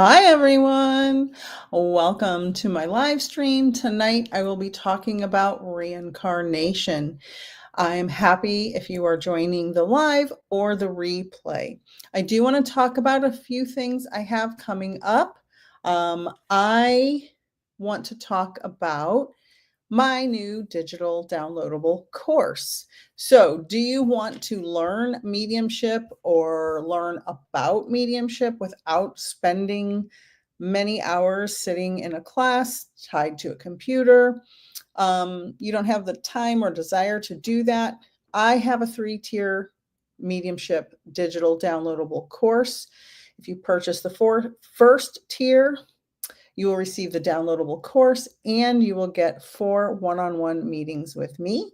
Hi, everyone. Welcome to my live stream. Tonight, I will be talking about reincarnation. I am happy if you are joining the live or the replay. I do want to talk about a few things I have coming up. I want to talk about my new digital downloadable course. So, do you want to learn mediumship or learn about mediumship without spending many hours sitting in a class tied to a computer? You don't have the time or desire to do that. I have a 3-tier mediumship digital downloadable course. If you purchase the first tier, you will receive the downloadable course and you will get 4 one-on-one meetings with me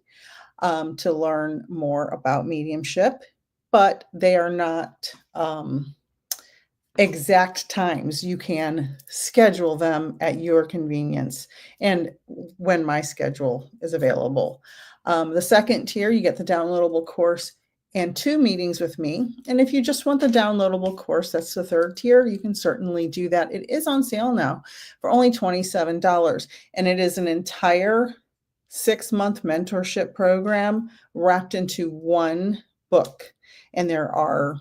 to learn more about mediumship, but they are not exact times. You can schedule them at your convenience and when my schedule is available. The second tier, you get the downloadable course and 2 meetings with me. And if you just want the downloadable course, that's the third tier, you can certainly do that. It is on sale now for only $27. And it is an entire 6-month mentorship program wrapped into one book. And there are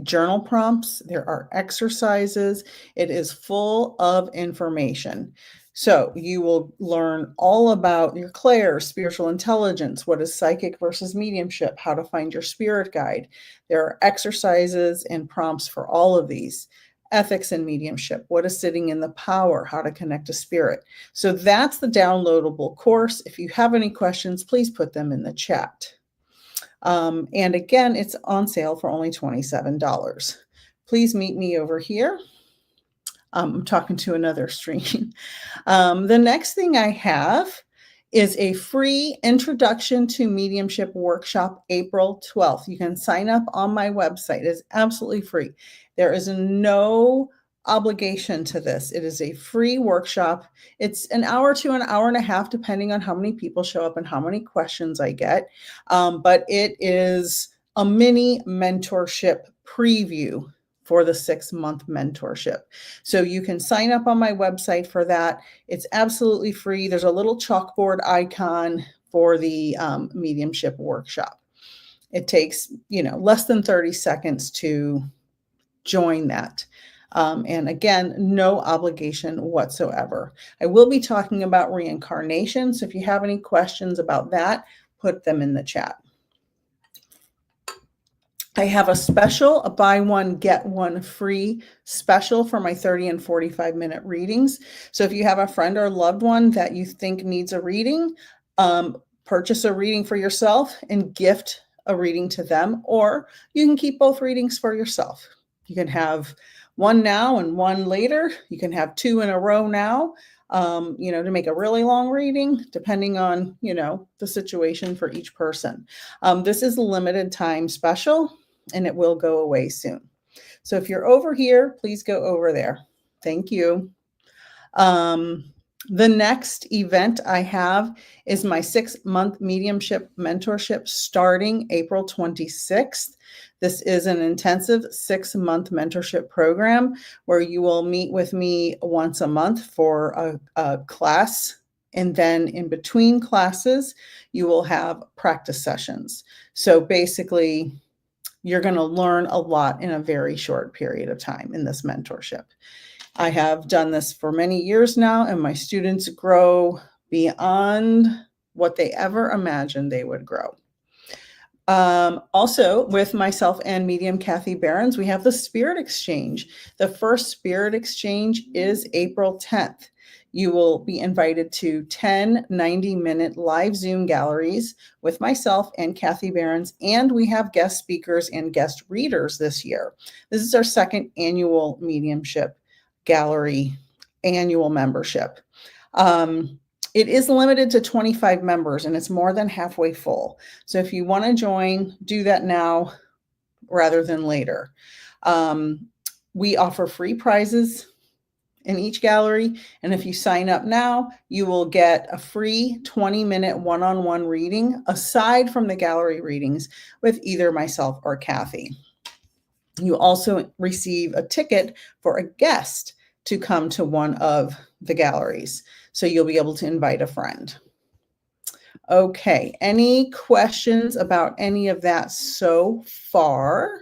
journal prompts, there are exercises. It is full of information. So you will learn all about your clairs, spiritual intelligence, what is psychic versus mediumship, how to find your spirit guide. There are exercises and prompts for all of these. Ethics and mediumship, what is sitting in the power, how to connect to spirit. So that's the downloadable course. If you have any questions, please put them in the chat. And again, it's on sale for only $27. Please meet me over here. I'm talking to another stream. The next thing I have is a free introduction to mediumship workshop April 12th. You can sign up on my website. It is absolutely free. There is no obligation to this. It is a free workshop. It's an hour to an hour and a half, depending on how many people show up and how many questions I get. But it is a mini mentorship preview for the 6-month mentorship. So you can sign up on my website for that. It's absolutely free. There's a little chalkboard icon for the mediumship workshop. It takes, less than 30 seconds to join that. And again, no obligation whatsoever. I will be talking about reincarnation. So if you have any questions about that, put them in the chat. I have a buy one, get one free special for my 30 and 45-minute readings. So if you have a friend or loved one that you think needs a reading, purchase a reading for yourself and gift a reading to them, or you can keep both readings for yourself. You can have one now and one later. You can have 2 in a row now, to make a really long reading, depending on, the situation for each person. This is a limited time special and it will go away soon. So if you're over here, please go over there. Thank you. The next event I have is my 6-month mediumship mentorship starting April 26th. This is an intensive 6-month mentorship program where you will meet with me once a month for a class. And then in between classes, you will have practice sessions. So basically, you're going to learn a lot in a very short period of time in this mentorship. I have done this for many years now, and my students grow beyond what they ever imagined they would grow. Also, with myself and medium Kathy Behrens, we have the Spirit Exchange. The first Spirit Exchange is April 10th. You will be invited to 10 90-minute live Zoom galleries with myself and Kathy Behrens, and we have guest speakers and guest readers this year. This is our second annual mediumship gallery annual membership. It is limited to 25 members and it's more than halfway full. So if you want to join, do that now rather than later. We offer free prizes in each gallery. And if you sign up now, you will get a free 20-minute one-on-one reading aside from the gallery readings with either myself or Kathy. You also receive a ticket for a guest to come to one of the galleries. So you'll be able to invite a friend. Okay, any questions about any of that so far?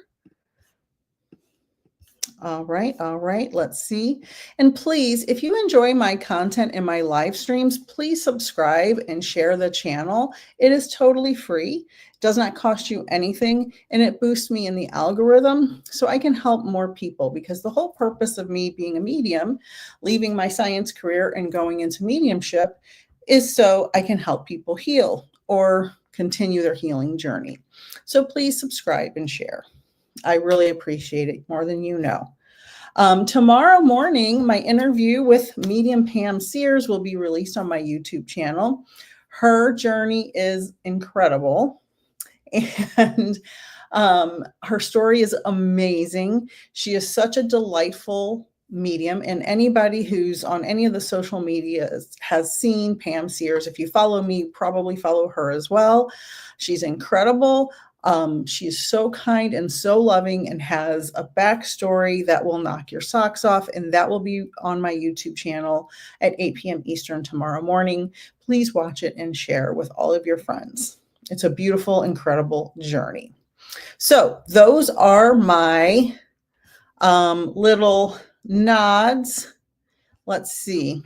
All right, let's see. And please, if you enjoy my content and my live streams, please subscribe and share the channel. It is totally free, does not cost you anything, and it boosts me in the algorithm so I can help more people, because the whole purpose of me being a medium, leaving my science career and going into mediumship, is so I can help people heal or continue their healing journey. So please subscribe and share. I really appreciate it more than you know. Tomorrow morning, my interview with medium Pam Sears will be released on my YouTube channel. Her journey is incredible, and her story is amazing. She is such a delightful medium, and anybody who's on any of the social media has seen Pam Sears. If you follow me, probably follow her as well. She's incredible. She's so kind and so loving, and has a backstory that will knock your socks off. And that will be on my YouTube channel at 8 p.m. Eastern tomorrow morning. Please watch it and share with all of your friends. It's a beautiful, incredible journey. So those are my little nods. Let's see.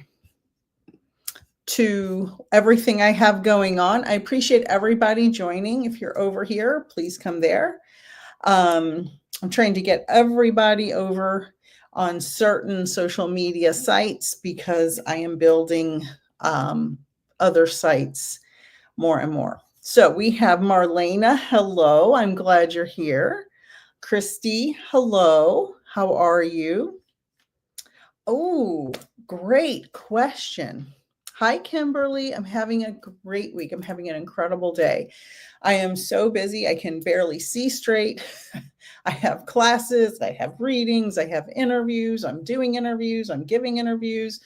To everything I have going on. I appreciate everybody joining. If you're over here, please come there. I'm trying to get everybody over on certain social media sites, because I am building other sites more and more. So we have Marlena. Hello. I'm glad you're here. Christy. Hello. How are you? Oh, great question. Hi, Kimberly. I'm having a great week. I'm having an incredible day. I am so busy. I can barely see straight. I have classes, I have readings, I have interviews. I'm doing interviews. I'm giving interviews.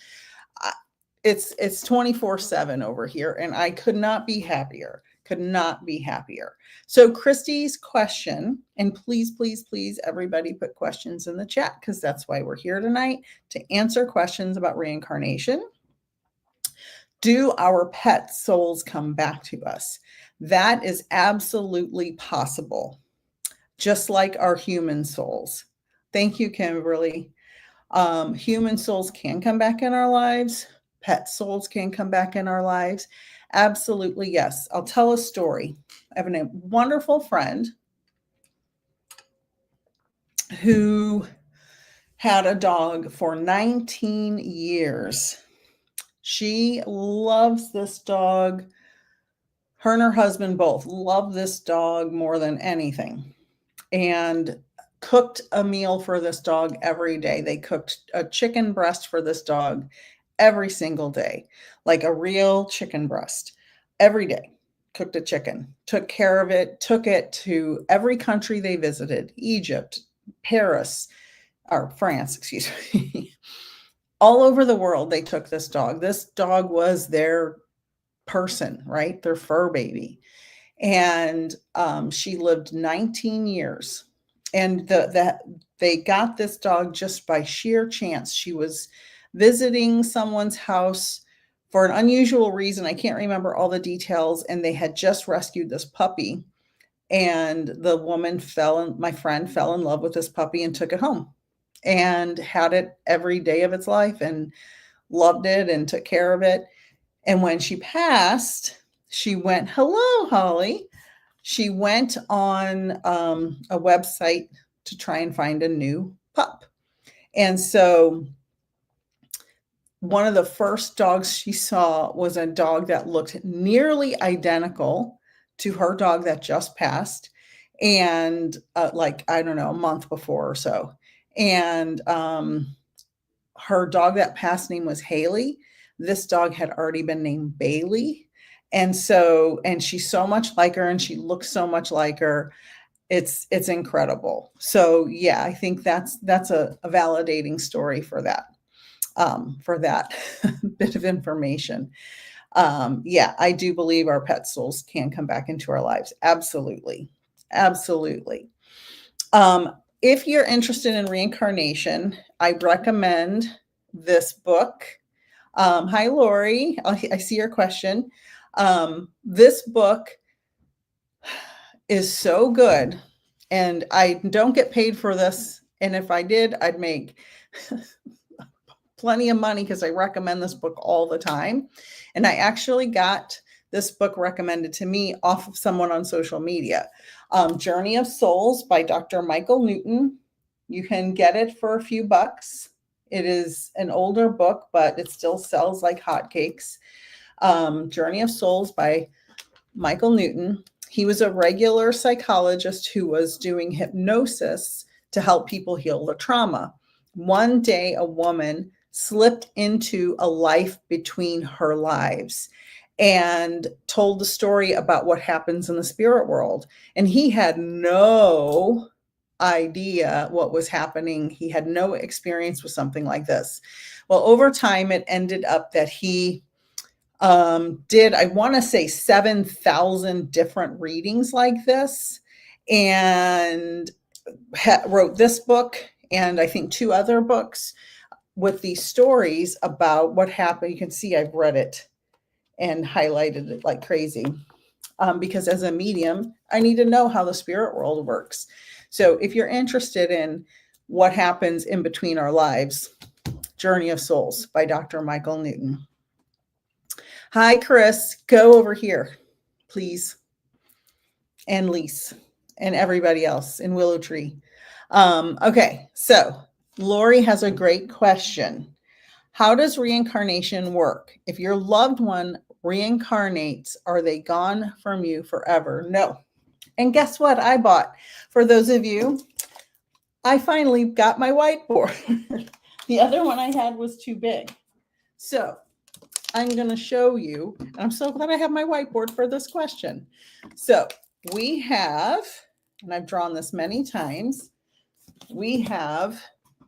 It's 24/7 over here, and I could not be happier. Could not be happier. So Christy's question, and please, please, please, everybody put questions in the chat, because that's why we're here tonight, to answer questions about reincarnation. Do our pet souls come back to us? That is absolutely possible, just like our human souls. Thank you, Kimberly. Human souls can come back in our lives. Pet souls can come back in our lives. Absolutely, yes. I'll tell a story. I have a wonderful friend who had a dog for 19 years. She loves this dog. Her and her husband both love this dog more than anything, and cooked a meal for this dog every day. They cooked a chicken breast for this dog every single day, like a real chicken breast every day. Cooked a chicken, took care of it, took it to every country they visited, Egypt, Paris, or France, excuse me. All over the world, they took this dog. This dog was their person, right? Their fur baby. And she lived 19 years. And they got this dog just by sheer chance. She was visiting someone's house for an unusual reason. I can't remember all the details. And they had just rescued this puppy. And the woman my friend fell in love with this puppy and took it home and had it every day of its life and loved it and took care of it. And when she passed, she went, hello, Holly. She went on a website to try and find a new pup. And so one of the first dogs she saw was a dog that looked nearly identical to her dog that just passed. And I don't know, a month before or so. And her dog that passed name was Haley. This dog had already been named Bailey. And she's so much like her, and she looks so much like her. It's incredible. So yeah, I think that's a validating story for that bit of information. Yeah, I do believe our pet souls can come back into our lives. Absolutely. Absolutely. if you're interested in reincarnation, I recommend this book. Hi, Lori. I see your question. This book is so good, and I don't get paid for this. And if I did, I'd make plenty of money because I recommend this book all the time. And I actually got this book recommended to me off of someone on social media. Journey of Souls by Dr. Michael Newton. You can get it for a few bucks. It is an older book, but it still sells like hotcakes. Journey of Souls by Michael Newton. He was a regular psychologist who was doing hypnosis to help people heal the trauma. One day, a woman slipped into a life between her lives and told the story about what happens in the spirit world. And he had no idea what was happening. He had no experience with something like this. Well, over time, it ended up that he did, I want to say 7,000 different readings like this, and wrote this book and I think 2 other books with these stories about what happened. You can see I've read it and highlighted it like crazy because as a medium, I need to know how the spirit world works. So if you're interested in what happens in between our lives, Journey of Souls by Dr. Michael Newton. Hi, Chris. Go over here, please. And Lise and everybody else in Willow Tree. Okay, so Lori has a great question. How does reincarnation work? If your loved one reincarnates, are they gone from you forever? No. And guess what I bought? For those of you, I finally got my whiteboard. The other one I had was too big. So I'm going to show you, and I'm so glad I have my whiteboard for this question. So we have, and I've drawn this many times, we have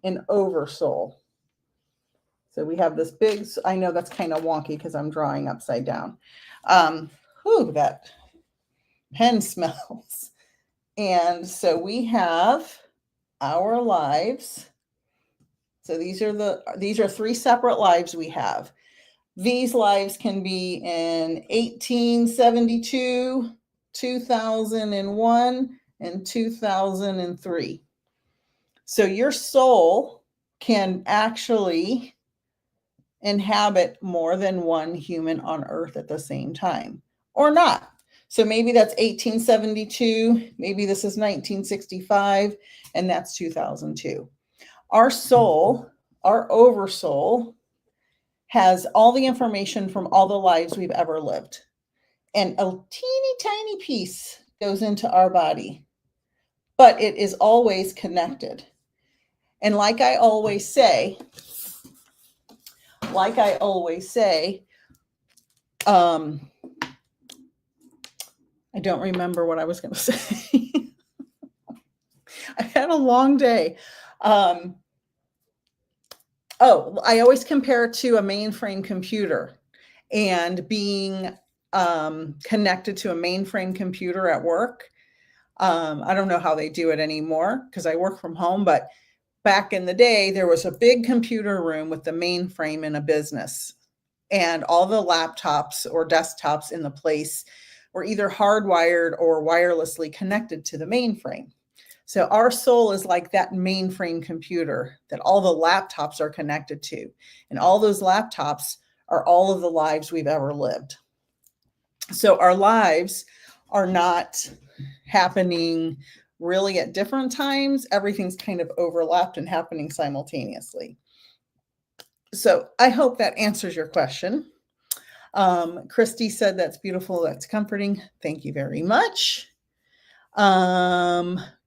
an oversoul. So we have this big, I know that's kind of wonky because I'm drawing upside down. That pen smells. And so we have our lives. So these are 3 separate lives we have. These lives can be in 1872, 2001, and 2003. So your soul can actually inhabit more than one human on Earth at the same time, or not. So maybe that's 1872, maybe this is 1965, and that's 2002. Our soul, our oversoul, has all the information from all the lives we've ever lived. And a teeny tiny piece goes into our body, but it is always connected. And like I always say, I don't remember what I was going to say. I had a long day. I always compare it to a mainframe computer, and being connected to a mainframe computer at work. I don't know how they do it anymore because I work from home, but back in the day, there was a big computer room with the mainframe in a business, and all the laptops or desktops in the place were either hardwired or wirelessly connected to the mainframe. So our soul is like that mainframe computer that all the laptops are connected to. And all those laptops are all of the lives we've ever lived. So our lives are not happening really at different times. Everything's kind of overlapped and happening simultaneously. So I hope that answers your question. Christy said, that's beautiful. That's comforting. Thank you very much.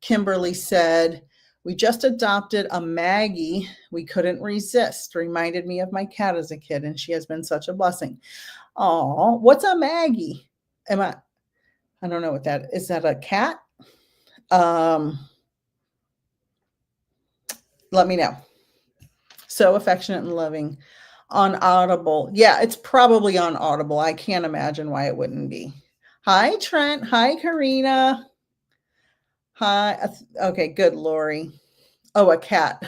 Kimberly said, we just adopted a Maggie. We couldn't resist. Reminded me of my cat as a kid, and she has been such a blessing. Oh, what's a Maggie? I don't know what that is. Is that a cat? Let me know. So affectionate and loving. On Audible. Yeah, it's probably on Audible. I can't imagine why it wouldn't be. Hi, Trent. Hi, Karina. Hi. Okay, good, Lori. Oh, a cat.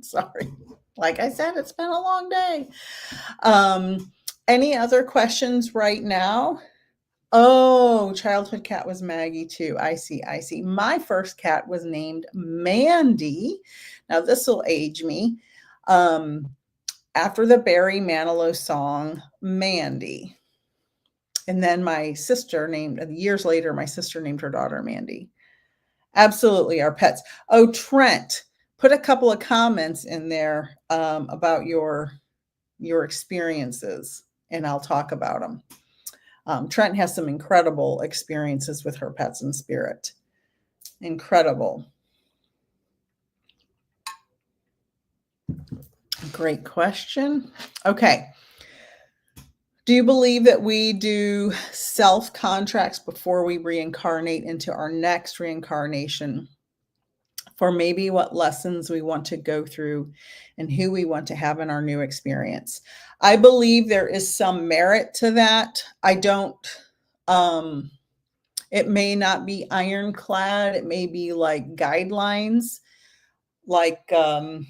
Sorry. Like I said, it's been a long day. Any other questions right now? Oh, childhood cat was Maggie too. I see. I see. My first cat was named Mandy. Now this will age me. After the Barry Manilow song, Mandy. And then my sister named, years later, my sister named her daughter Mandy. Absolutely, our pets. Oh, Trent, put a couple of comments in there about your experiences, and I'll talk about them. Trent has some incredible experiences with her pets in spirit. Incredible. Great question. Okay. Do you believe that we do self contracts before we reincarnate into our next reincarnation for maybe what lessons we want to go through and who we want to have in our new experience? I believe there is some merit to that. I don't, it may not be ironclad. It may be like guidelines. Like, I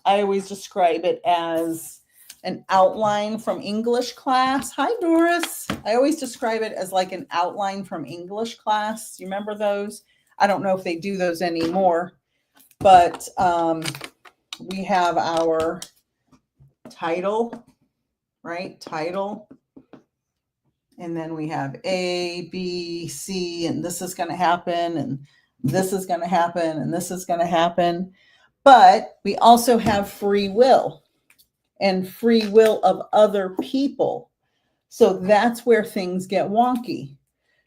always describe it as an outline from English class. Hi, Doris. I always describe it as like an outline from English class. You remember those? I don't know if they do those anymore, but we have our title, right? Title. And then we have A, B, C, and this is going to happen, and this is going to happen, and this is going to happen. But we also have free will and free will of other people. So that's where things get wonky.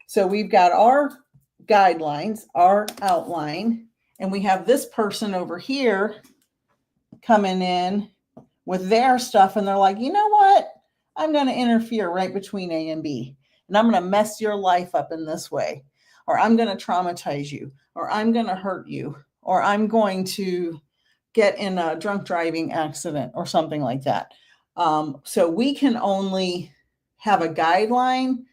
So we've got our guidelines, our outline, and we have this person over here coming in with their stuff, and they're like, you know what? I'm going to interfere right between A and B, and I'm going to mess your life up in this way, or I'm going to traumatize you, or I'm going to hurt you, or I'm going to get in a drunk driving accident or something like that. So we can only have a guideline,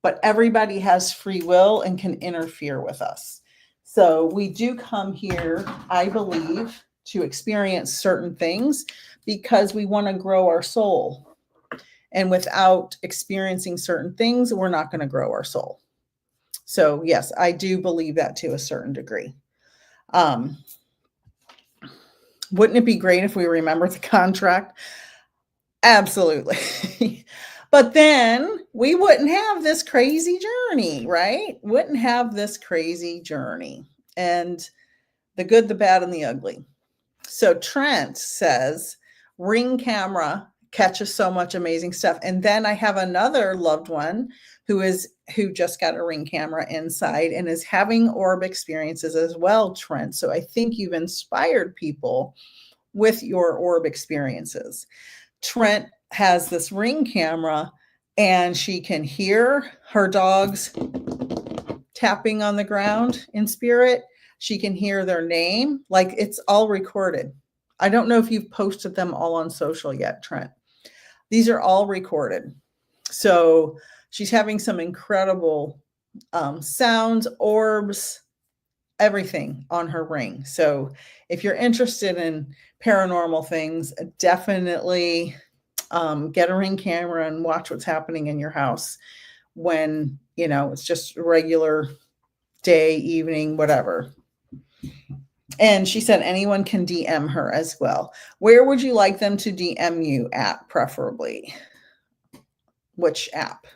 but everybody has free will and can interfere with us. So we do come here, I believe, to experience certain things because we want to grow our soul. And without experiencing certain things, we're not going to grow our soul. So yes, I do believe that to a certain degree. Wouldn't it be great if we remembered the contract? Absolutely. But then we wouldn't have this crazy journey, right? Wouldn't have this crazy journey. And the good, the bad, and the ugly. So Trent says, Ring camera catches so much amazing stuff. And then I have another loved one who just got a Ring camera inside and is having orb experiences as well, Trent. So I think you've inspired people with your orb experiences. Trent has this Ring camera and she can hear her dogs tapping on the ground in spirit. She can hear their name. Like, it's all recorded. I don't know if you've posted them all on social yet, Trent. These are all recorded. So she's having some incredible sounds, orbs, everything on her ring. So if you're interested in paranormal things, definitely get a Ring camera and watch what's happening in your house when, it's just regular day, evening, whatever. And she said anyone can DM her as well. Where would you like them to DM you at, preferably? Which app?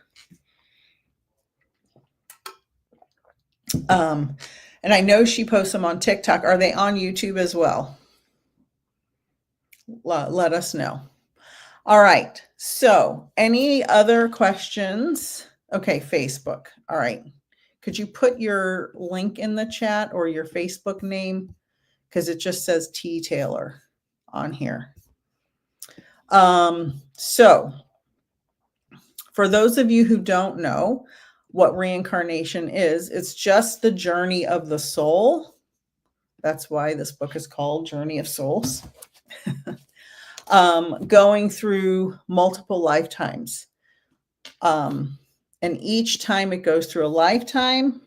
And I know she posts them on TikTok. Are they on YouTube as well? Let us know. All right. So any other questions? Okay, Facebook. All right. Could you put your link in the chat or your Facebook name? Because it just says T Taylor on here. So for those of you who don't know what reincarnation is, it's just the journey of the soul. That's why this book is called Journey of Souls. Going through multiple lifetimes. And each time it goes through a lifetime,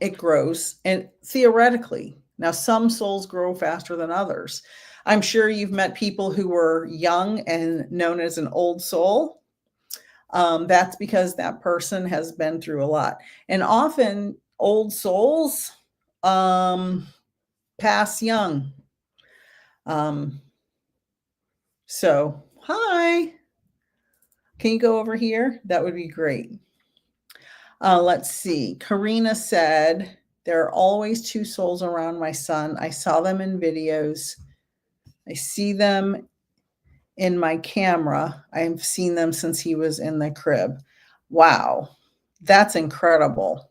it grows, and theoretically. Now, some souls grow faster than others. I'm sure you've met people who were young and known as an old soul. That's because that person has been through a lot. And often old souls pass young. So, hi. Can you go over here? That would be great. Let's see. Karina said, there are always two souls around my son. I saw them in videos. I see them in my camera. I've seen them since he was in the crib. Wow. That's incredible.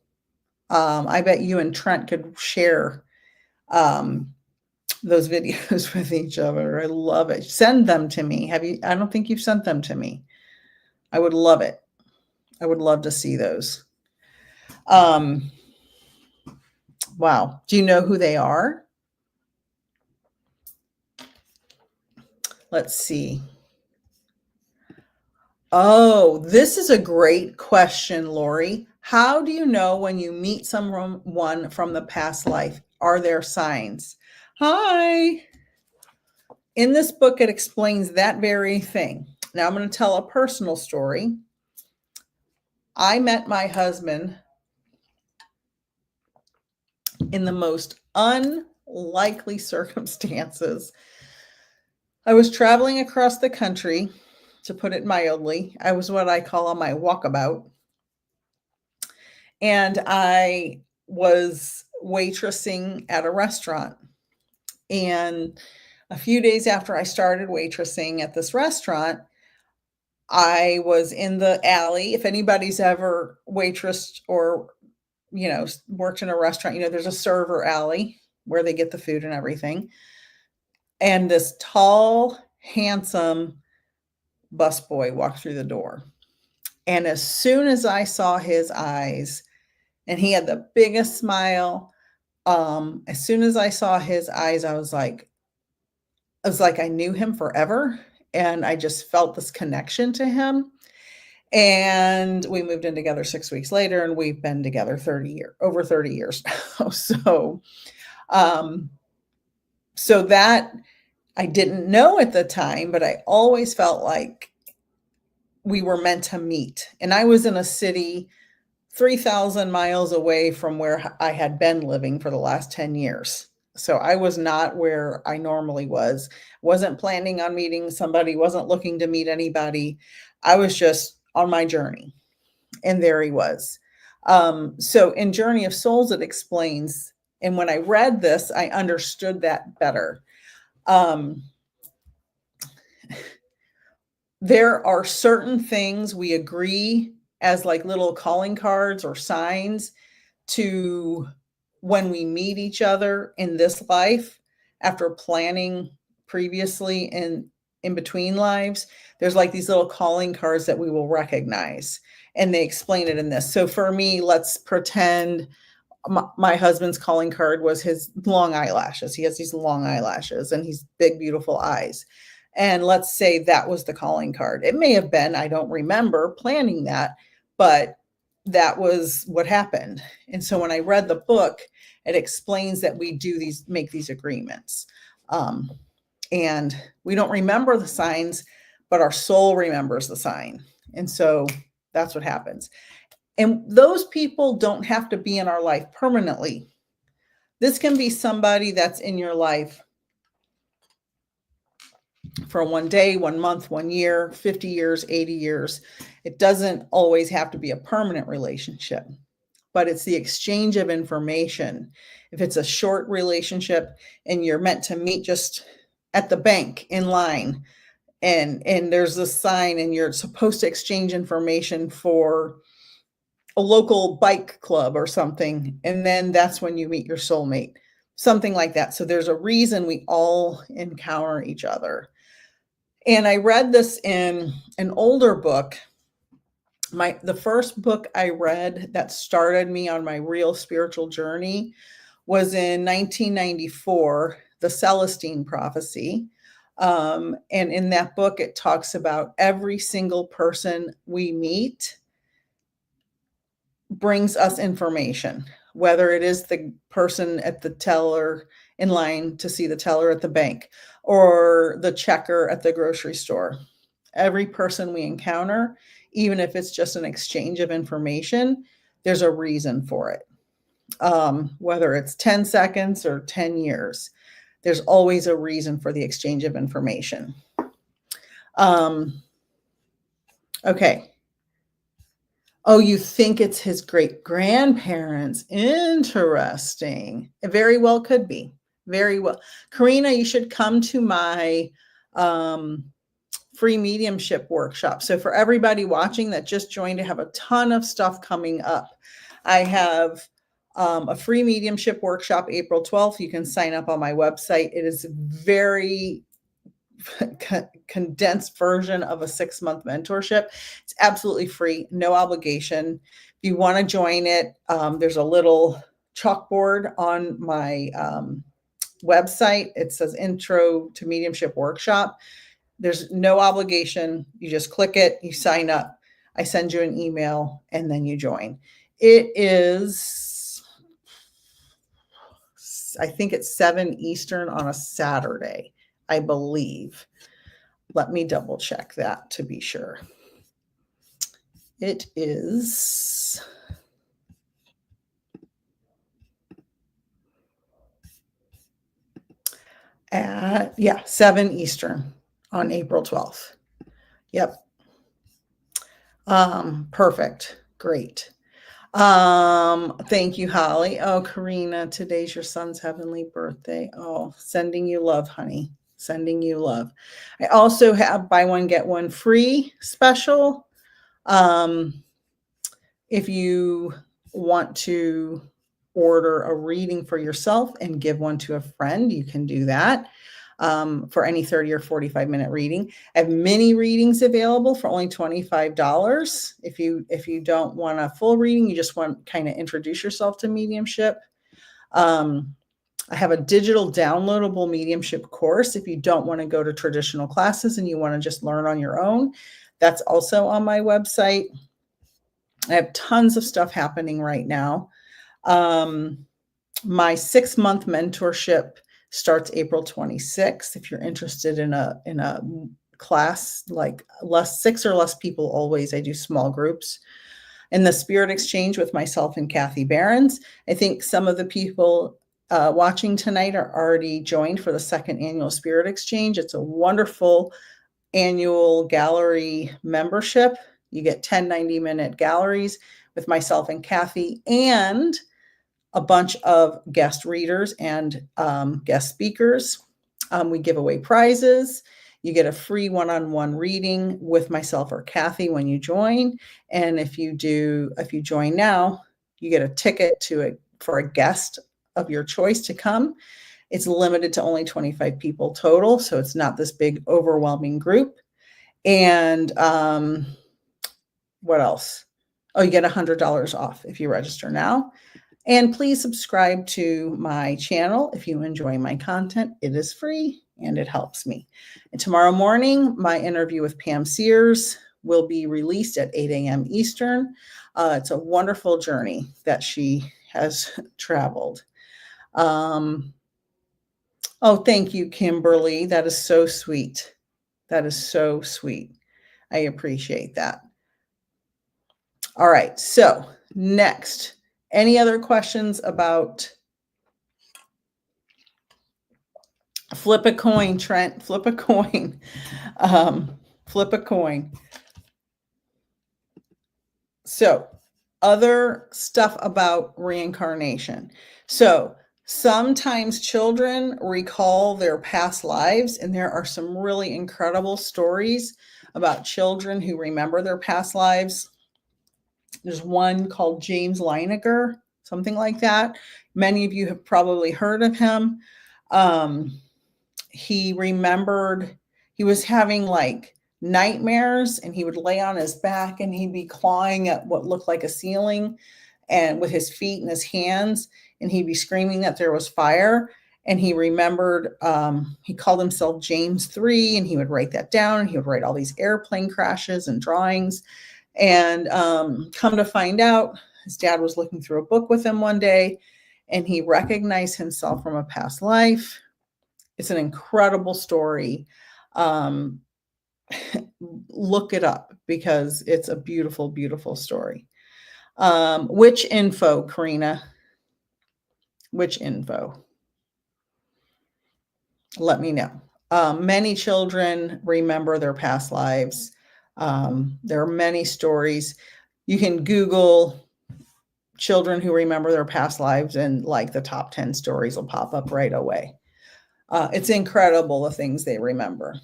I bet you and Trent could share those videos with each other. I love it. Send them to me. Have you? I don't think you've sent them to me. I would love it. I would love to see those. Wow. Do you know who they are? Let's see. Oh, this is a great question, Lori. How do you know when you meet someone from the past life? Are there signs? Hi. In this book, it explains that very thing. Now I'm going to tell a personal story. I met my husband in the most unlikely circumstances. I was traveling across the country, to put it mildly. I was what I call on my walkabout. And I was waitressing at a restaurant. And a few days after I started waitressing at this restaurant, I was in the alley. If anybody's ever waitressed or, worked in a restaurant, there's a server alley where they get the food and everything. And this tall, handsome busboy walked through the door. And as soon as I saw his eyes, and he had the biggest smile, as soon as I saw his eyes, I was like I knew him forever. And I just felt this connection to him. And we moved in together 6 weeks later, and we've been together over 30 years now. So that I didn't know at the time, but I always felt like we were meant to meet. And I was in a city 3,000 miles away from where I had been living for the last 10 years. So I was not where I normally was, wasn't planning on meeting somebody, wasn't looking to meet anybody. I was just on my journey. And there he was. So in Journey of Souls, it explains, and when I read this, I understood that better. There are certain things we agree as like little calling cards or signs to when we meet each other in this life after planning previously in between lives. There's like these little calling cards that we will recognize, and they explain it in this. So for me, let's pretend my husband's calling card was his long eyelashes. He has these long eyelashes and he's big, beautiful eyes. And let's say that was the calling card. It may have been, I don't remember planning that, but that was what happened. And so when I read the book, it explains that we make these agreements. And we don't remember the signs, but our soul remembers the sign. And so that's what happens. And those people don't have to be in our life permanently. This can be somebody that's in your life for 1 day, 1 month, 1 year, 50 years, 80 years. It doesn't always have to be a permanent relationship, but it's the exchange of information. If it's a short relationship and you're meant to meet just at the bank in line, and there's a sign and you're supposed to exchange information for a local bike club or something, and then that's when you meet your soulmate, something like that. So there's a reason we all encounter each other. And I read this in an older book. The first book I read that started me on my real spiritual journey was in 1994, The Celestine Prophecy. And in that book, it talks about every single person we meet brings us information. whether it is the person at the teller in line to see the teller at the bank or the checker at the grocery store. Every person we encounter, even if it's just an exchange of information, there's a reason for it. Whether it's 10 seconds or 10 years, there's always a reason for the exchange of information. Okay. Oh, you think it's his great grandparents? Interesting. It very well could be. Very well. Karina, you should come to my free mediumship workshop. So for everybody watching that just joined, I have a ton of stuff coming up. I have a free mediumship workshop April 12th. You can sign up on my website. It is very condensed version of a 6-month mentorship. It's absolutely free, no obligation. If you want to join it, there's a little chalkboard on my website. It says Intro to Mediumship Workshop. There's no obligation. You just click it, you sign up. I send you an email, and then you join. It is, I think it's 7 Eastern on a Saturday, I believe. Let me double check that to be sure. It is at 7 Eastern on April 12th. Yep. Perfect. Great. Thank you, Holly. Oh, Karina, today's your son's heavenly birthday. Oh, sending you love, honey. Sending you love. I also have buy one, get one free special. If you want to order a reading for yourself and give one to a friend, you can do that. For any 30 or 45-minute reading. I have mini readings available for only $25. If you don't want a full reading, you just want to kind of introduce yourself to mediumship. I have a digital downloadable mediumship course. If you don't want to go to traditional classes and you want to just learn on your own, that's also on my website. I have tons of stuff happening right now. My 6-month mentorship starts April 26th. If you're interested in a class, like 6 or less people always, I do small groups. In the Spirit Exchange with myself and Kathy Behrens, I think some of the people watching tonight are already joined for the 2nd annual Spirit Exchange. It's a wonderful annual gallery membership. You get 10 90-minute galleries with myself and Kathy, and a bunch of guest readers and guest speakers. We give away prizes. You get a free one-on-one reading with myself or Kathy when you join. And if you join now, you get a ticket for a guest of your choice to come. It's limited to only 25 people total, so it's not this big overwhelming group. And what else? Oh, you get $100 off if you register now. And please subscribe to my channel if you enjoy my content. It is free and it helps me. And tomorrow morning, my interview with Pam Sears will be released at 8 a.m. Eastern. It's a wonderful journey that she has traveled. Oh, thank you, Kimberly. That is so sweet. That is so sweet. I appreciate that. All right. So next, any other questions about flip a coin, Trent? Flip a coin. Flip a coin. So other stuff about reincarnation. So sometimes children recall their past lives, and there are some really incredible stories about children who remember their past lives. There's one called James Leininger, something like that. Many of you have probably heard of him. He remembered he was having like nightmares, and he would lay on his back and he'd be clawing at what looked like a ceiling and with his feet and his hands, and he'd be screaming that there was fire. And he remembered, he called himself James 3, and he would write that down, and he would write all these airplane crashes and drawings. And come to find out, his dad was looking through a book with him one day, and he recognized himself from a past life. It's an incredible story. Look it up because it's a beautiful, beautiful story. Which info, Karina? Which info? Let me know. Many children remember their past lives. There are many stories. You can Google children who remember their past lives, and like the top 10 stories will pop up right away. It's incredible the things they remember.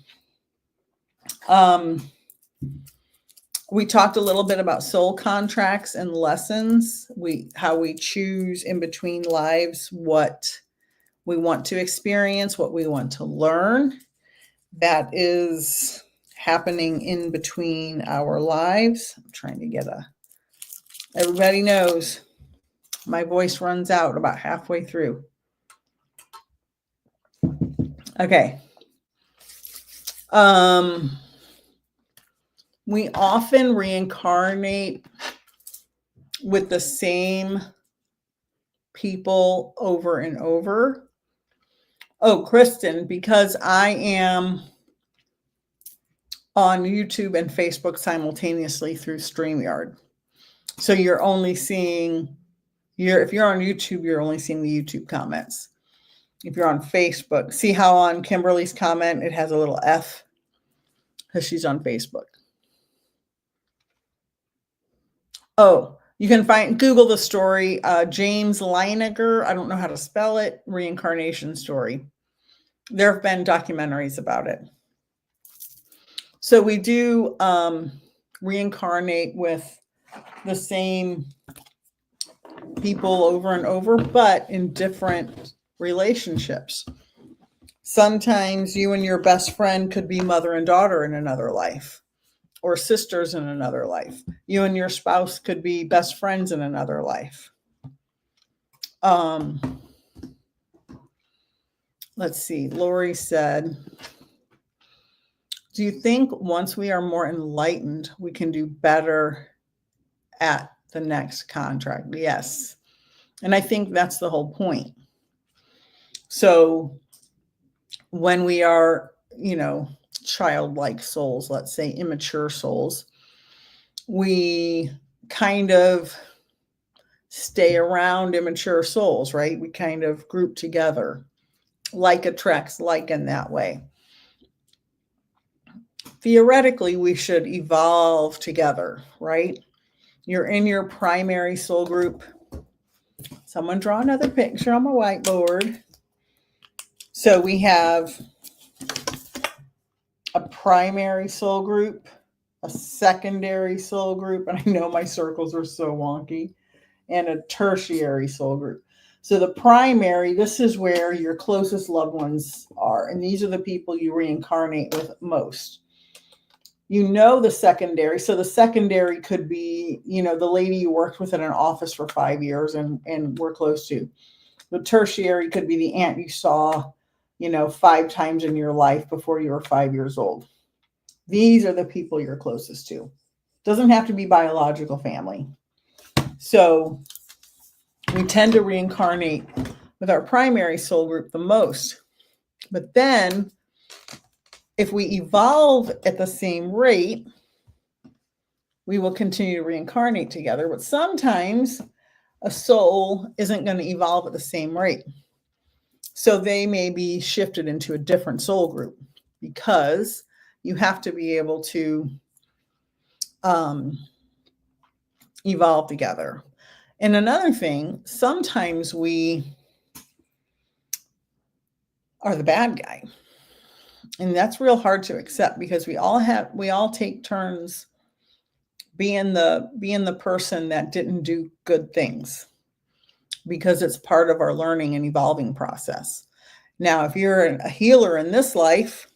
We talked a little bit about soul contracts and lessons. How we choose in between lives what we want to experience, what we want to learn. That is happening in between our lives. I'm trying to get everybody knows my voice runs out about halfway through. Okay. We often reincarnate with the same people over and over. Oh, Kristen, because I am on YouTube and Facebook simultaneously through StreamYard. So you're only seeing, if you're on YouTube, you're only seeing the YouTube comments. If you're on Facebook, see how on Kimberly's comment, it has a little F because she's on Facebook. Oh, you can Google the story, James Leininger. I don't know how to spell it. Reincarnation story. There have been documentaries about it. So we do reincarnate with the same people over and over, but in different relationships. Sometimes you and your best friend could be mother and daughter in another life, or sisters in another life. You and your spouse could be best friends in another life. Let's see. Lori said, do you think once we are more enlightened, we can do better at the next contract? Yes. And I think that's the whole point. So when we are, childlike souls, let's say immature souls, we kind of stay around immature souls, right? We kind of group together. Like attracts like in that way. Theoretically, we should evolve together, right? You're in your primary soul group. Someone draw another picture on my whiteboard. So we have a primary soul group, a secondary soul group, and I know my circles are so wonky, and a tertiary soul group. So the primary, this is where your closest loved ones are, and these are the people you reincarnate with most. The secondary. So the secondary could be, the lady you worked with in an office for 5 years and were close to. The tertiary could be the aunt you saw, 5 times in your life before you were 5 years old. These are the people you're closest to. Doesn't have to be biological family. So we tend to reincarnate with our primary soul group the most. But then if we evolve at the same rate, we will continue to reincarnate together. But sometimes a soul isn't going to evolve at the same rate. So they may be shifted into a different soul group because you have to be able to evolve together. And another thing, sometimes we are the bad guy. And that's real hard to accept because we all take turns being the person that didn't do good things, because it's part of our learning and evolving process. Now, if you're a healer in this life,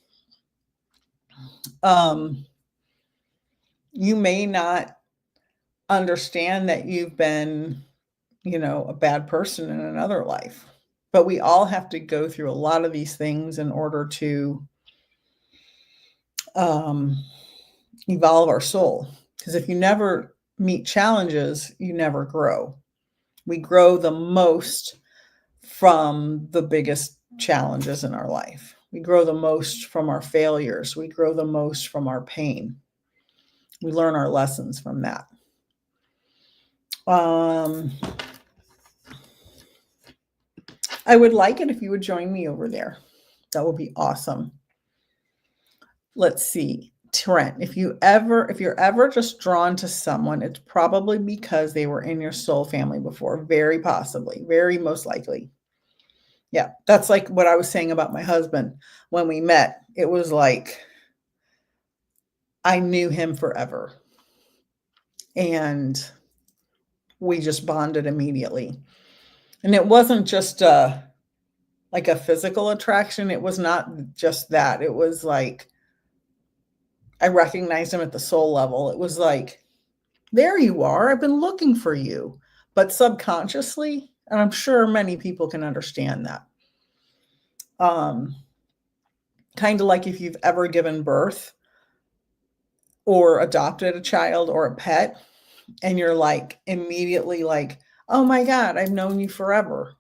you may not understand that you've been, a bad person in another life. But we all have to go through a lot of these things in order to evolve our soul. Because if you never meet challenges, you never grow. We grow the most from the biggest challenges in our life. We grow the most from our failures. We grow the most from our pain. We learn our lessons from that. I would like it if you would join me over there. That would be awesome. Let's see. Trent, if you're ever just drawn to someone, it's probably because they were in your soul family before. Very possibly. Very most likely. Yeah, that's like what I was saying about my husband. When we met, it was like I knew him forever. And we just bonded immediately. And it wasn't just like a physical attraction. It was not just that. It was like I recognized him at the soul level. It was like, there you are. I've been looking for you. But subconsciously, and I'm sure many people can understand that. Kind of like if you've ever given birth or adopted a child or a pet, and you're like immediately like, oh my God, I've known you forever.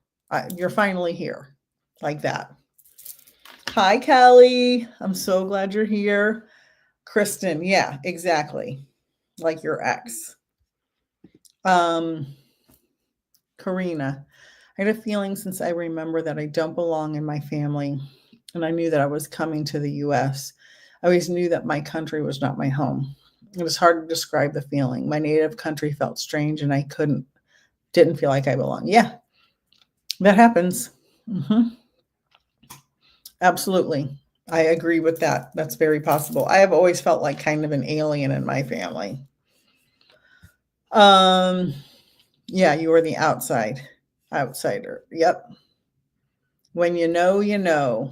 You're finally here. Like that. Hi, Kelly. I'm so glad you're here. Kristen, yeah, exactly. Like your ex. Karina, I had a feeling since I remember that I don't belong in my family, and I knew that I was coming to the US. I always knew that my country was not my home. It was hard to describe the feeling. My native country felt strange, and I didn't feel like I belonged. Yeah, that happens. Absolutely. I agree with that. That's very possible. I have always felt like kind of an alien in my family. Yeah, you are the outsider. Yep. When you know, you know.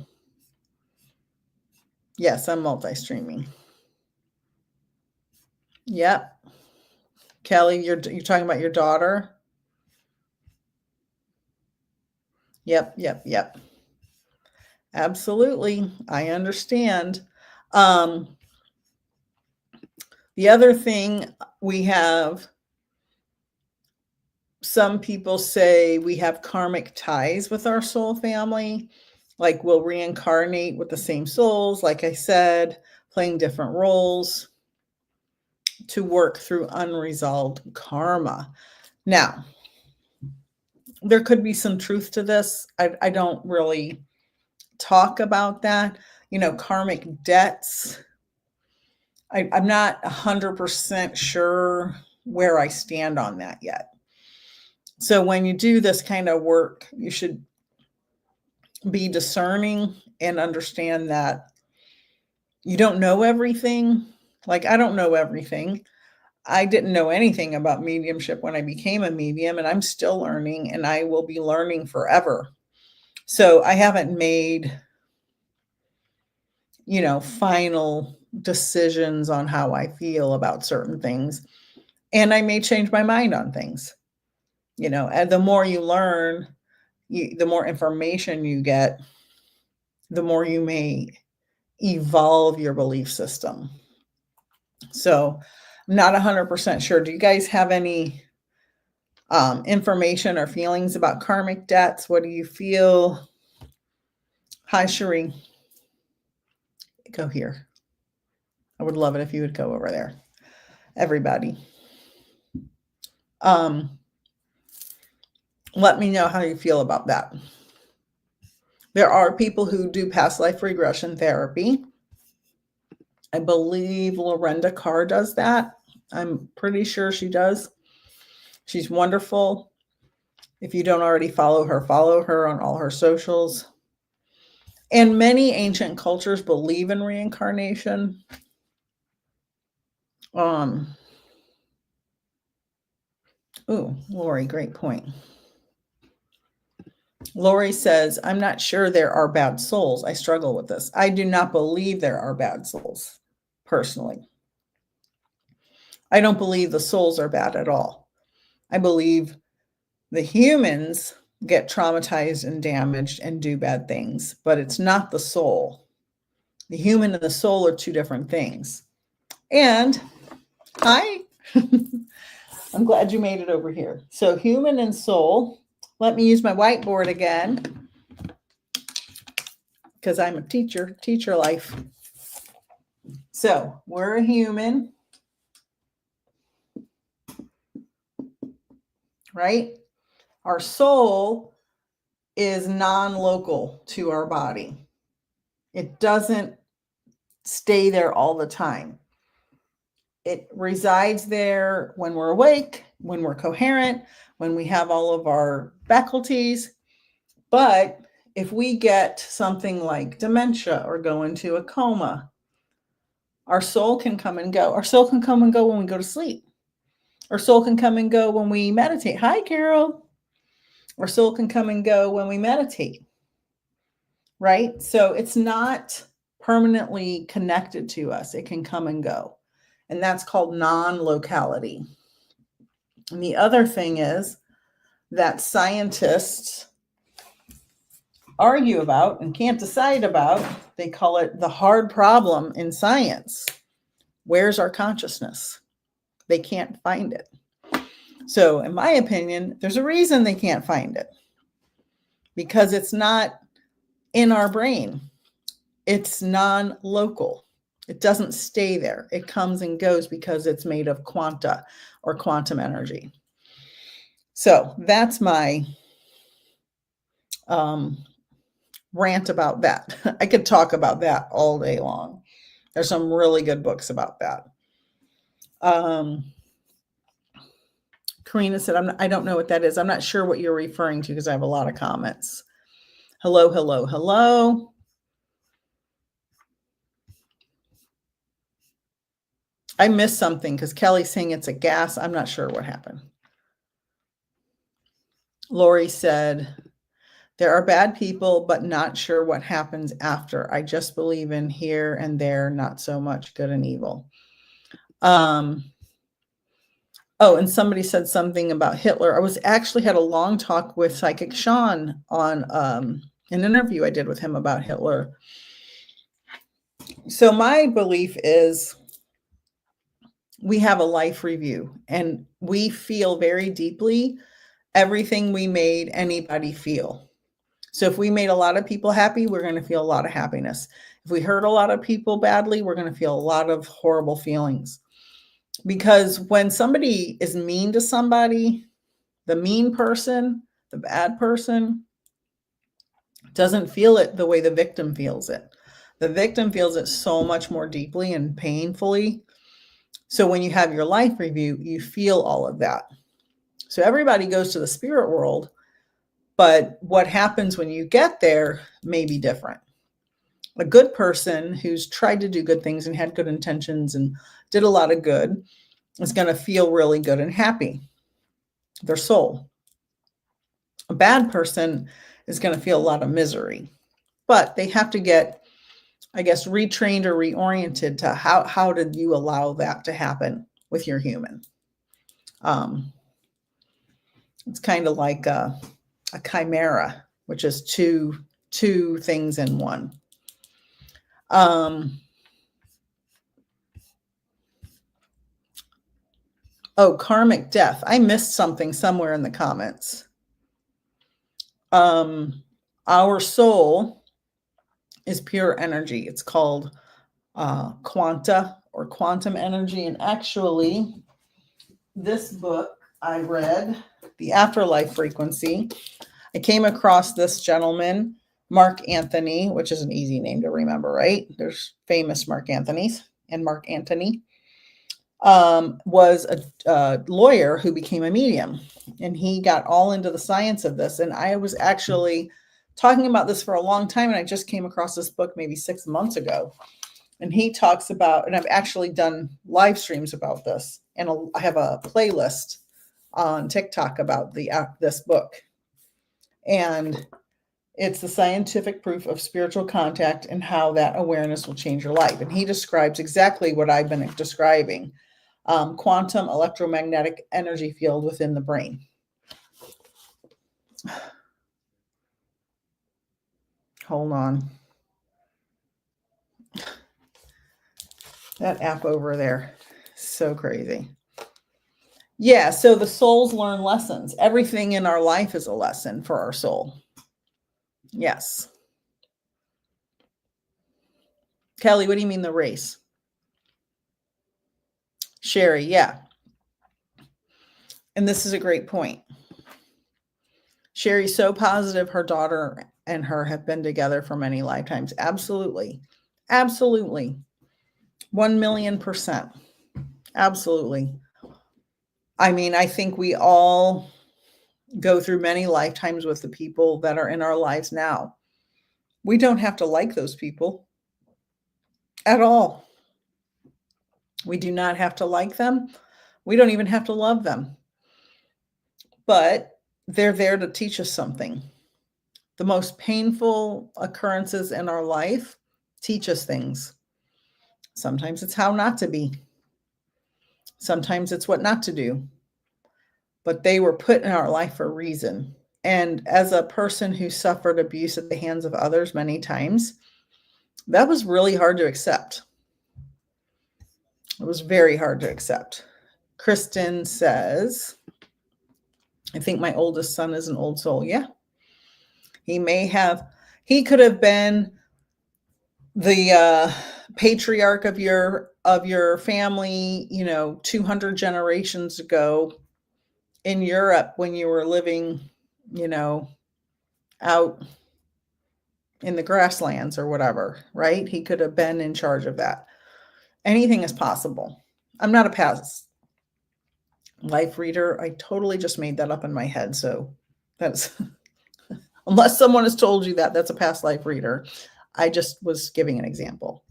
Yes, I'm multi-streaming. Yep. Kelly, you're talking about your daughter? Yep. Absolutely. I understand. The other thing we have, some people say we have karmic ties with our soul family, like we'll reincarnate with the same souls, like I said, playing different roles to work through unresolved karma. Now, there could be some truth to this. I don't really talk about that. Karmic debts. I'm not 100% sure where I stand on that yet. So when you do this kind of work, you should be discerning and understand that you don't know everything. Like, I don't know everything. I didn't know anything about mediumship when I became a medium, and I'm still learning, and I will be learning forever. So I haven't made, final decisions on how I feel about certain things. And I may change my mind on things, and the more you learn, the more information you get, the more you may evolve your belief system. So I'm not 100% sure. Do you guys have any information or feelings about karmic debts? What do you feel? Hi, Cherie. Go here. I would love it if you would go over there. Everybody. Let me know how you feel about that. There are people who do past life regression therapy. I believe Lorenda Carr does that. I'm pretty sure she does. She's wonderful. If you don't already follow her on all her socials. And many ancient cultures believe in reincarnation. Lori, great point. Lori says, I'm not sure there are bad souls. I struggle with this. I do not believe there are bad souls, personally. I don't believe the souls are bad at all. I believe the humans get traumatized and damaged and do bad things, but it's not the soul. The human and the soul are two different things. And hi, I'm glad you made it over here. So human and soul. Let me use my whiteboard again because I'm a teacher life. So we're a human, right? Our soul is non-local to our body. It doesn't stay there all the time. It resides there when we're awake, when we're coherent, when we have all of our faculties. But if we get something like dementia or go into a coma, our soul can come and go. Our soul can come and go when we go to sleep. Our soul can come and go when we meditate. Hi, Carol. Our soul can come and go when we meditate, right? So it's not permanently connected to us. It can come and go. And that's called non-locality. And the other thing is that scientists argue about and can't decide about, they call it the hard problem in science. Where's our consciousness? They can't find it. So in my opinion, there's a reason they can't find it, because it's not in our brain. It's non-local. It doesn't stay there. It comes and goes because it's made of quanta or quantum energy. So that's my rant about that. I could talk about that all day long. There's some really good books about that. Karina said, I don't know what that is. I'm not sure what you're referring to because I have a lot of comments. Hello, hello, hello. I missed something because Kelly's saying it's a gas. I'm not sure what happened. Lori said, there are bad people, but not sure what happens after. I just believe in here and there, not so much good and evil. Oh, and somebody said something about Hitler. I was actually had a long talk with Psychic Sean on an interview I did with him about Hitler. So my belief is we have a life review and we feel very deeply everything we made anybody feel. So if we made a lot of people happy, we're going to feel a lot of happiness. If we hurt a lot of people badly, we're going to feel a lot of horrible feelings. Because when somebody is mean to somebody, the mean person, the bad person, doesn't feel it the way the victim feels it. The victim feels it so much more deeply and painfully. So when you have your life review, you feel all of that. So everybody goes to the spirit world, but what happens when you get there may be different. A good person who's tried to do good things and had good intentions and did a lot of good is going to feel really good and happy, their soul. A bad person is going to feel a lot of misery, but they have to get, I guess, retrained or reoriented to how did you allow that to happen with your human. It's kind of like a chimera, which is two things in one. Oh, karmic death. I missed something somewhere in the comments. Our soul is pure energy. It's called quanta or quantum energy. And actually, this book I read, The Afterlife Frequency, I came across this gentleman, Mark Anthony, which is an easy name to remember, right? There's famous Mark Anthony's, and Mark Anthony was a lawyer who became a medium, and he got all into the science of this. And I was actually talking about this for a long time, and I just came across this book maybe 6 months ago. And he talks about, and I've actually done live streams about this, and I have a playlist on TikTok about this book. And it's the scientific proof of spiritual contact and how that awareness will change your life. And he describes exactly what I've been describing. Quantum electromagnetic energy field within the brain. Hold on. That app over there, so crazy. Yeah, so the souls learn lessons. Everything in our life is a lesson for our soul. Yes. Kelly, what do you mean the race? Sherry, yeah. And this is a great point. Sherry's so positive her daughter and her have been together for many lifetimes. Absolutely. Absolutely. 1,000,000%. Absolutely. I mean, I think we all go through many lifetimes with the people that are in our lives now. We don't have to like those people at all. We do not have to like them. We don't even have to love them. But they're there to teach us something. The most painful occurrences in our life teach us things. Sometimes it's how not to be. Sometimes it's what not to do. But they were put in our life for a reason. And as a person who suffered abuse at the hands of others many times, that was really hard to accept. It was very hard to accept. Kristen says, I think my oldest son is an old soul. Yeah. He could have been the patriarch of your family, 200 generations ago in Europe when you were living, out in the grasslands or whatever, right? He could have been in charge of that. Anything is possible. I'm not a past life reader. I totally just made that up in my head. So that's, unless someone has told you that, that's a past life reader. I just was giving an example.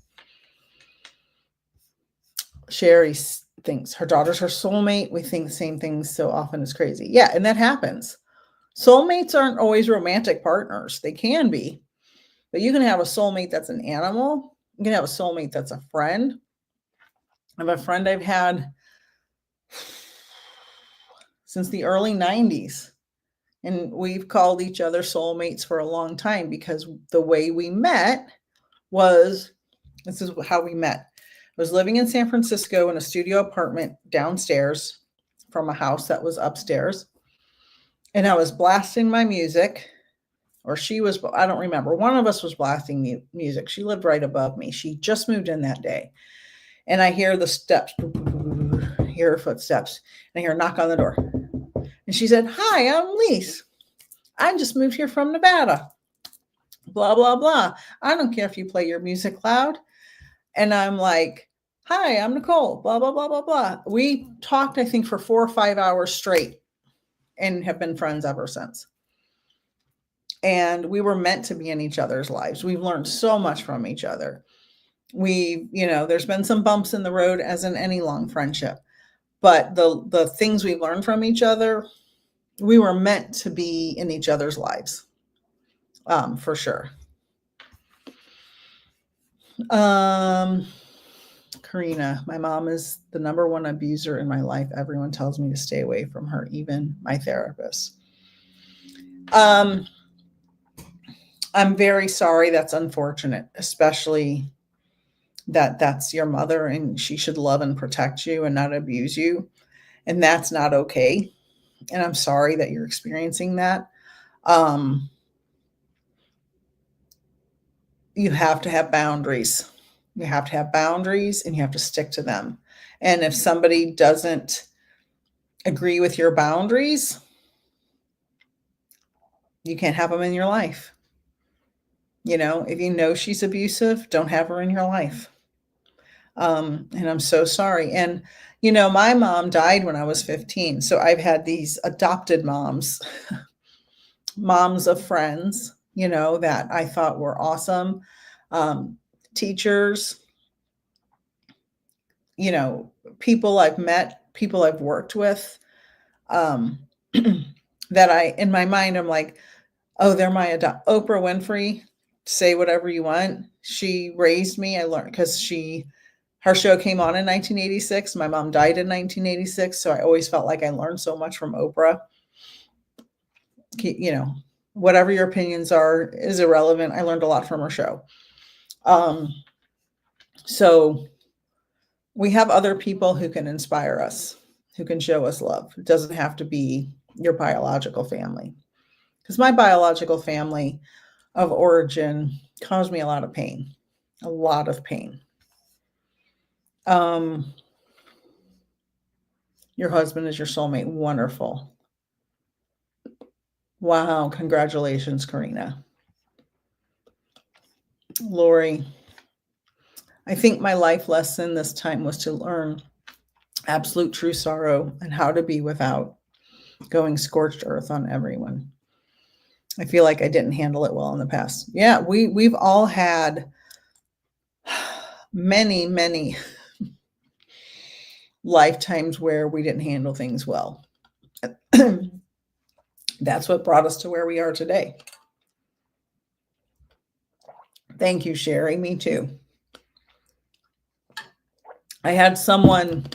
Sherry thinks her daughter's her soulmate. We think the same things so often. It's crazy. Yeah, and that happens. Soulmates aren't always romantic partners. They can be, but you can have a soulmate that's an animal. You can have a soulmate that's a friend. I have a friend I've had since the early 90s. And we've called each other soulmates for a long time because the way we met was, this is how we met. I was living in San Francisco in a studio apartment downstairs from a house that was upstairs. And I was blasting my music, or she was, I don't remember. One of us was blasting music. She lived right above me. She just moved in that day. And I hear the steps, hear her footsteps, and I hear a knock on the door. And she said, "Hi, I'm Lise. I just moved here from Nevada. Blah, blah, blah. I don't care if you play your music loud." And I'm like, "Hi, I'm Nicole. Blah, blah, blah, blah, blah." We talked, I think, for 4 or 5 hours straight and have been friends ever since. And we were meant to be in each other's lives. We've learned so much from each other. There's been some bumps in the road, as in any long friendship. But the things we learned from each other, we were meant to be in each other's lives, for sure. Karina, my mom is the number one abuser in my life. Everyone tells me to stay away from her, even my therapist. I'm very sorry. That's unfortunate, especially that's your mother and she should love and protect you and not abuse you. And that's not okay. And I'm sorry that you're experiencing that. You have to have boundaries. You have to have boundaries and you have to stick to them. And if somebody doesn't agree with your boundaries, you can't have them in your life. If you know she's abusive, don't have her in your life. And I'm so sorry. And, my mom died when I was 15. So I've had these adopted moms, moms of friends, that I thought were awesome. Teachers, people I've met, people I've worked with, that in my mind, I'm like, oh, they're my Oprah Winfrey. Say whatever you want. She raised me. I learned because her show came on in 1986. My mom died in 1986. So I always felt like I learned so much from Oprah. Whatever your opinions are is irrelevant. I learned a lot from her show. So we have other people who can inspire us, who can show us love. It doesn't have to be your biological family. Because my biological family of origin caused me a lot of pain. A lot of pain. Your husband is your soulmate. Wonderful. Wow. Congratulations, Karina. Lori, I think my life lesson this time was to learn absolute true sorrow and how to be without going scorched earth on everyone. I feel like I didn't handle it well in the past. Yeah, we've all had many lifetimes where we didn't handle things well. That's what brought us to where we are today. Thank you, Sherry. Me too. I had someone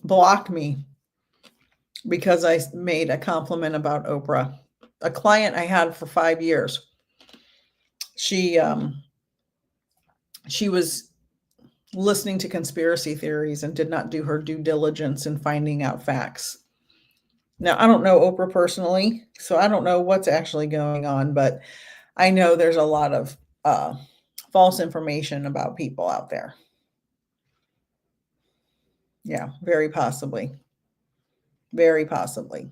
block me because I made a compliment about Oprah. A client I had for 5 years. She was listening to conspiracy theories and did not do her due diligence in finding out facts. Now, I don't know Oprah personally, so I don't know what's actually going on, but I know there's a lot of false information about people out there. Yeah, very possibly. Very possibly.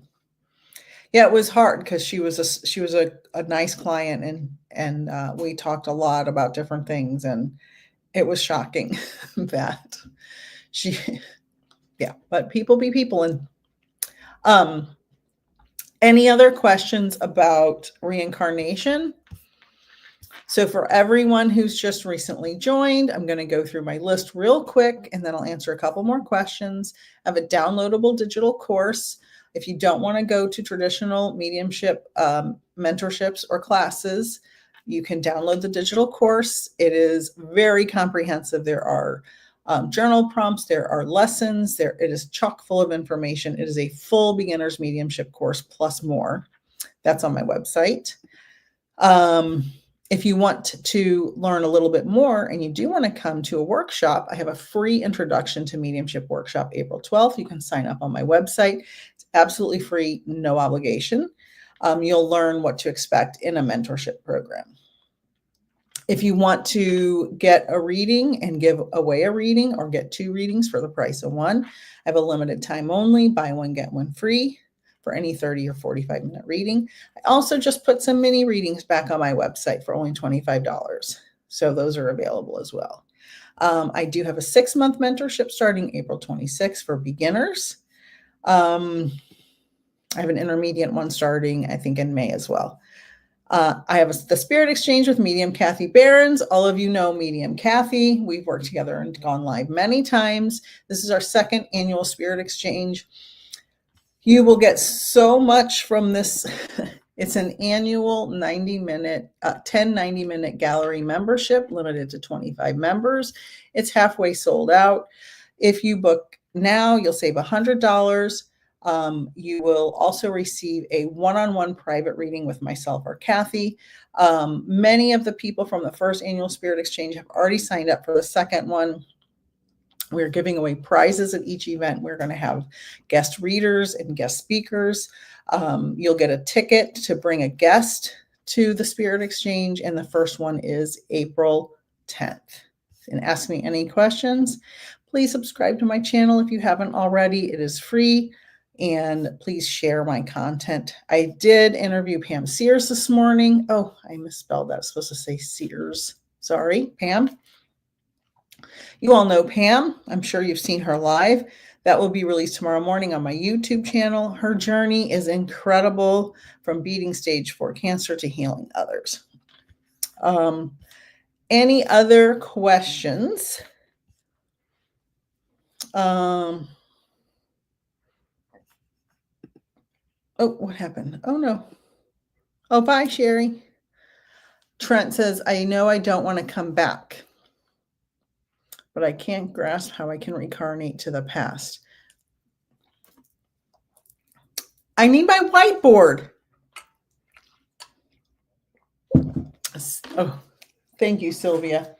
Yeah, it was hard because she was a nice client, and we talked a lot about different things, and it was shocking that she, yeah, but people be people. And any other questions about reincarnation? So for everyone who's just recently joined, I'm going to go through my list real quick, and then I'll answer a couple more questions. I have a downloadable digital course. If you don't want to go to traditional mediumship mentorships or classes, you can download the digital course. It is very comprehensive. There are journal prompts, there are lessons, it is chock full of information. It is a full beginner's mediumship course plus more. That's on my website. If you want to learn a little bit more and you do want to come to a workshop, I have a free introduction to mediumship workshop April 12th. You can sign up on my website. It's absolutely free, no obligation. You'll learn what to expect in a mentorship program. If you want to get a reading and give away a reading or get 2 readings for the price of 1, I have a limited time only, buy one, get one free for any 30 or 45-minute reading. I also just put some mini readings back on my website for only $25. So those are available as well. I do have a 6-month mentorship starting April 26th for beginners. I have an intermediate one starting, I think, in May as well. I have the Spirit Exchange with Medium Kathy Behrens. All of you know Medium Kathy. We've worked together and gone live many times. This is our 2nd annual Spirit Exchange. You will get so much from this. It's an annual 90-minute gallery membership limited to 25 members. It's halfway sold out. If you book now, you'll save $100. You will also receive a one-on-one private reading with myself or Kathy. Many of the people from the 1st annual Spirit Exchange have already signed up for the 2nd one. We're giving away prizes at each event. We're going to have guest readers and guest speakers. You'll get a ticket to bring a guest to the Spirit Exchange, and the first one is April 10th. And ask me any questions. Please subscribe to my channel if you haven't already. It is free, and please share my content. I did interview Pam Sears this morning. Oh, I misspelled that. I was supposed to say Sears. Sorry, Pam. You all know Pam. I'm sure you've seen her live. That will be released tomorrow morning on my YouTube channel. Her journey is incredible, from beating stage 4 cancer to healing others. Any other questions? Oh, what happened? Oh, no. Oh, bye, Sherry. Trent says, I know I don't want to come back, but I can't grasp how I can reincarnate to the past. I need my whiteboard. Oh, thank you, Sylvia.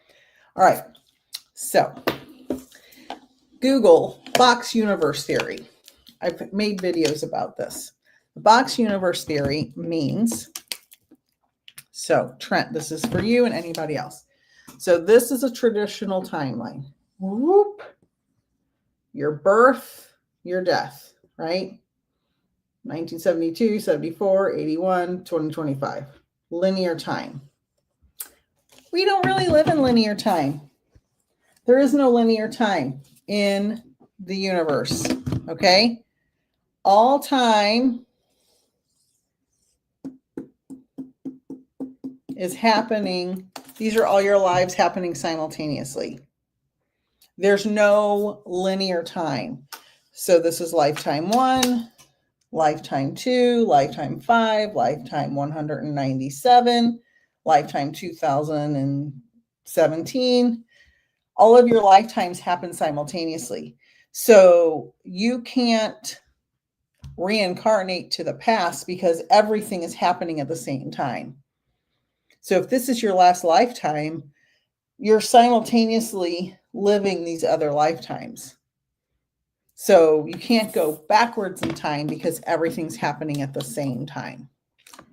All right. So, Google box universe theory. I've made videos about this. The box universe theory means, so Trent, this is for you and anybody else. So this is a traditional timeline. Whoop. Your birth, your death, right? 1972, 74, 81, 2025. Linear time. We don't really live in linear time. There is no linear time in the universe, okay? All time is happening. These are all your lives happening simultaneously. There's no linear time. So this is lifetime 1, lifetime 2, lifetime 5, lifetime 197, lifetime 2017. All of your lifetimes happen simultaneously. So you can't reincarnate to the past because everything is happening at the same time. So if this is your last lifetime, you're simultaneously living these other lifetimes. So you can't go backwards in time because everything's happening at the same time.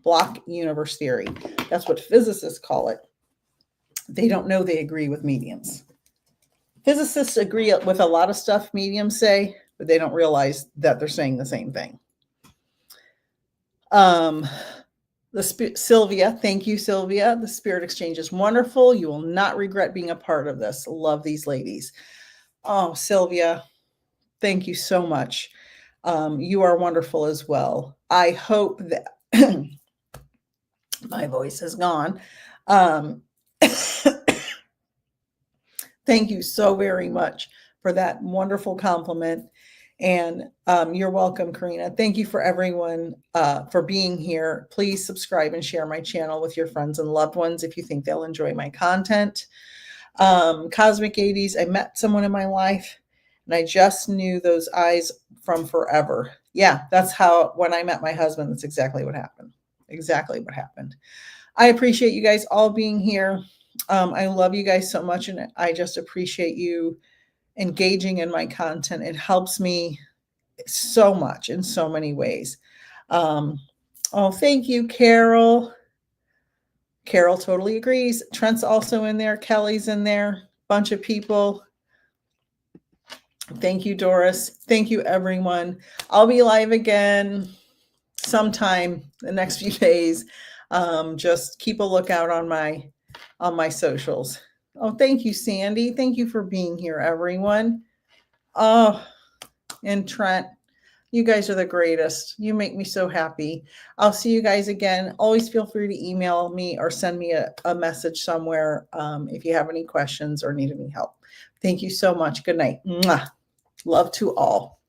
Block universe theory. That's what physicists call it. They don't know they agree with mediums. Physicists agree with a lot of stuff mediums say, but they don't realize that they're saying the same thing. Sylvia, thank you, Sylvia. The spirit exchange is wonderful. You will not regret being a part of this. Love these ladies. Oh, Sylvia, thank you so much. You are wonderful as well. I hope that my voice is gone. Thank you so very much for that wonderful compliment. And you're welcome, Karina. Thank you for everyone for being here. Please subscribe and share my channel with your friends and loved ones if you think they'll enjoy my content. Cosmic 80s, I met someone in my life and I just knew those eyes from forever. Yeah, that's how, when I met my husband, that's exactly what happened. Exactly what happened. I appreciate you guys all being here. I love you guys so much, and I just appreciate you engaging in my content. It helps me so much in so many ways. Oh, thank you, Carol. Carol totally agrees. Trent's also in there. Kelly's in there. Bunch of people. Thank you, Doris. Thank you, everyone. I'll be live again sometime the next few days. Just keep a lookout on my socials. Oh, thank you, Sandy. Thank you for being here, everyone. Oh, and Trent, you guys are the greatest. You make me so happy. I'll see you guys again. Always feel free to email me or send me a message somewhere if you have any questions or need any help. Thank you so much. Good night. Mwah. Love to all.